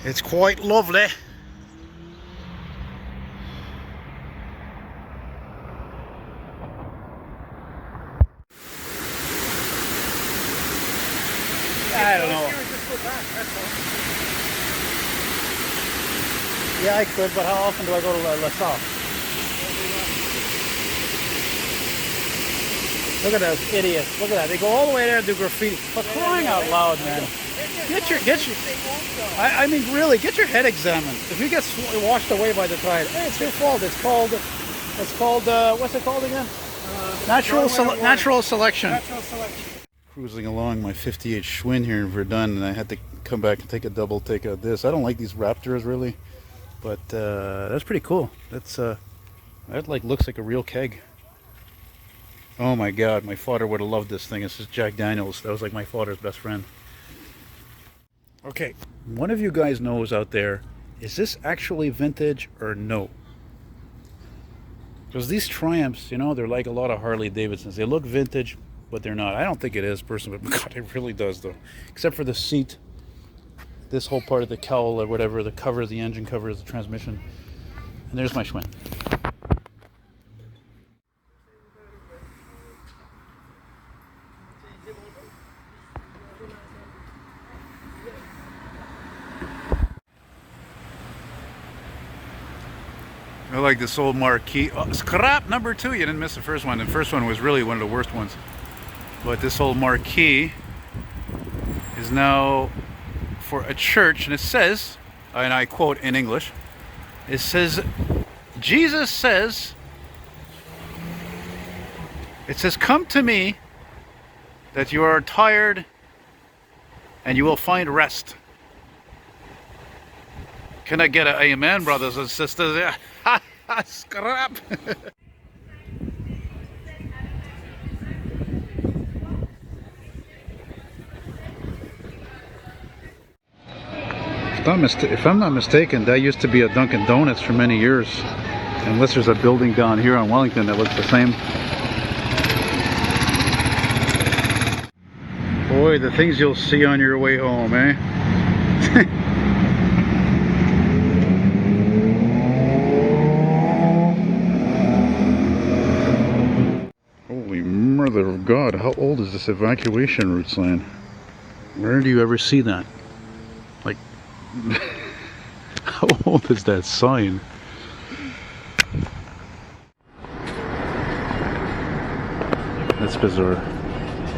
It's quite lovely. I don't know. Yeah, I could, but how often do I go to La Salle? Look at those idiots. Look at that. They go all the way there and do graffiti. But crying out loud, man. Get your. I mean, really, get your head examined. If you get washed away by the tide, hey, it's your fault. It's called. What's it called again? Natural selection. Natural selection. Cruising along my 58 Schwinn here in Verdun, and I had to come back and take a double take of this. I don't like these Raptors really, but that's pretty cool. That like looks like a real keg. Oh my God, my father would have loved this thing. It's just Jack Daniels. That was like my father's best friend. Okay, one of you guys knows out there, is this actually vintage or no? Because these Triumphs, you know, they're like a lot of Harley Davidsons. They look vintage, but they're not. I don't think it is, personally, but God, it really does, though. Except for the seat, this whole part of the cowl or whatever, the cover, the engine cover, the transmission. And there's my Schwinn. I like this old Marquis. Oh, scrap number 2. You didn't miss the first one. The first one was really one of the worst ones. But this old Marquis is now for a church, and it says, and I quote in English, it says, Jesus says, it says, come to me that you are tired and you will find rest. Can I get an amen, brothers and sisters? Yeah. Scrap. If I'm not mistaken, that used to be a Dunkin' Donuts for many years. Unless there's a building down here on Wellington that looks the same. Boy, the things you'll see on your way home, eh? Mother of God, how old is this evacuation route sign? Where do you ever see that? Like, how old is that sign? That's bizarre.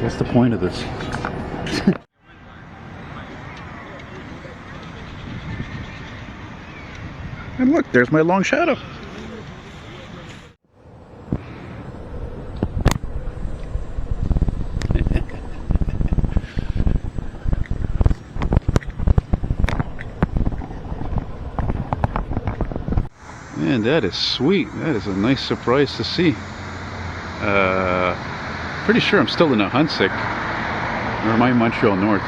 What's the point of this? And look, there's my long shadow. Man, that is sweet. That is a nice surprise to see. Pretty sure I'm still in a Hunsick. Or am I in Montreal North?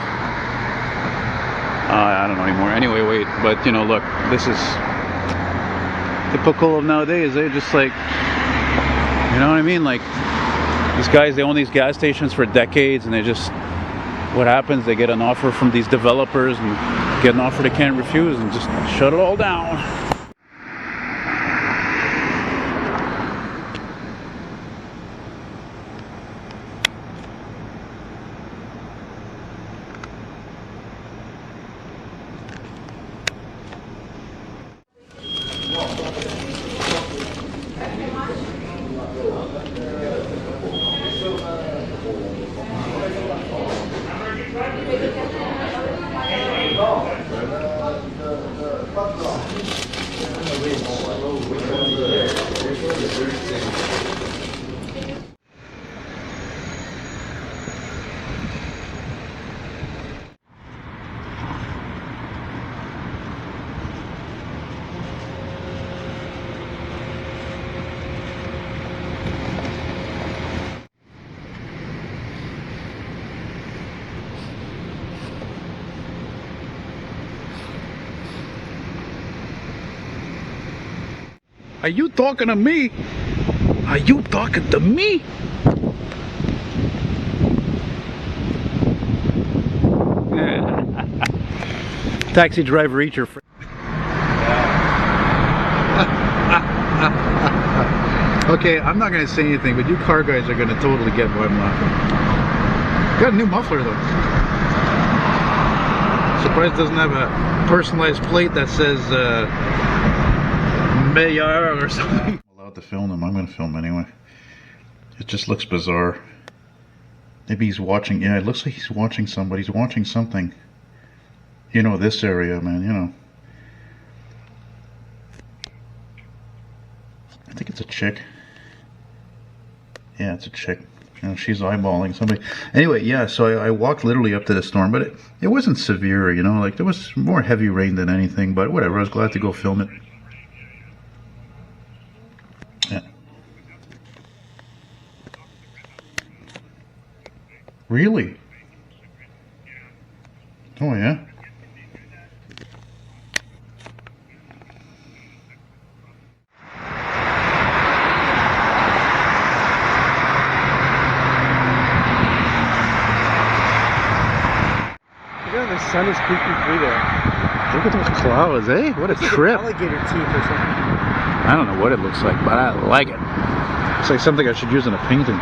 I don't know anymore. Anyway, wait. But, you know, look. This is typical of nowadays. They're just like, you know what I mean? Like, these guys, they own these gas stations for decades, and they just, what happens? They get an offer from these developers and get an offer they can't refuse and just shut it all down. Are you talking to me? Are you talking to me? Taxi driver, eat your. Okay, I'm not going to say anything, but you car guys are going to totally get why I'm laughing. Got a new muffler though. Surprised it doesn't have a personalized plate that says Meilleur or something. I'm allowed to film them. I'm going to film anyway. It just looks bizarre. Maybe he's watching. Yeah, it looks like he's watching somebody. He's watching something. You know, this area, man, you know. I think it's a chick. Yeah, it's a chick. You know, she's eyeballing somebody. Anyway, yeah, so I walked literally up to the storm, but it wasn't severe, you know, like there was more heavy rain than anything, but whatever, I was glad to go film it. Yeah. Really? Oh, yeah? The sun is peeking through there. Look at those clouds, eh? What a trip. Alligator teeth or something. I don't know what it looks like, but I like it. It's like something I should use in a painting.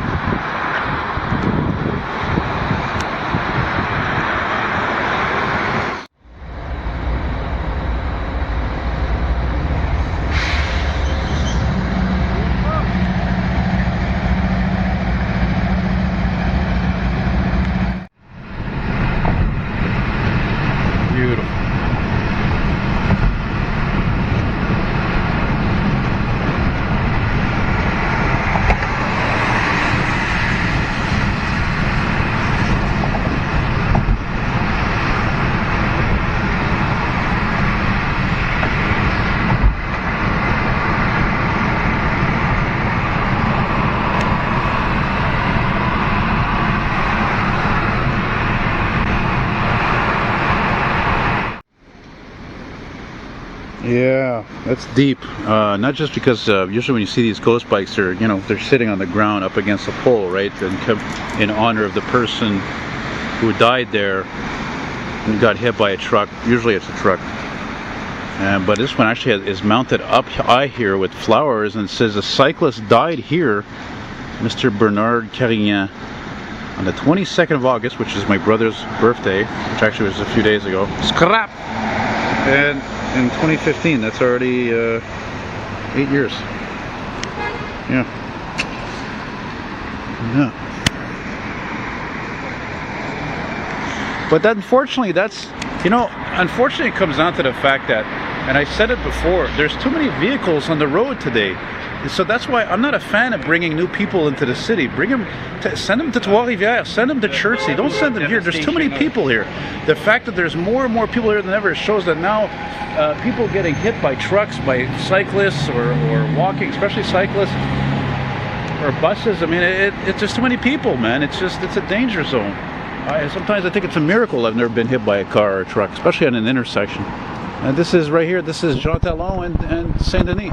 Beautiful. Yeah, that's deep. Not just because usually when you see these ghost bikes, they're, you know, they're sitting on the ground up against a pole, right? And in honor of the person who died there and got hit by a truck. Usually it's a truck. But this one actually is mounted up high here with flowers, and it says a cyclist died here, Mr. Bernard Carignan, on the 22nd of August, which is my brother's birthday, which actually was a few days ago. Scrap! And in 2015, that's already 8 years. Yeah. Yeah. But unfortunately, that's, you know, unfortunately it comes down to the fact that, and I said it before, there's too many vehicles on the road today. So that's why I'm not a fan of bringing new people into the city. Bring them, send them to Trois-Rivières, send them to Chertsey. Don't send them here. There's too many people here. The fact that there's more and more people here than ever shows that now people getting hit by trucks, by cyclists, or walking, especially cyclists, or buses. I mean, it's just too many people, man. It's a danger zone. Sometimes I think it's a miracle I've never been hit by a car or a truck, especially at an intersection. And this is right here. This is Jean Talon and Saint Denis.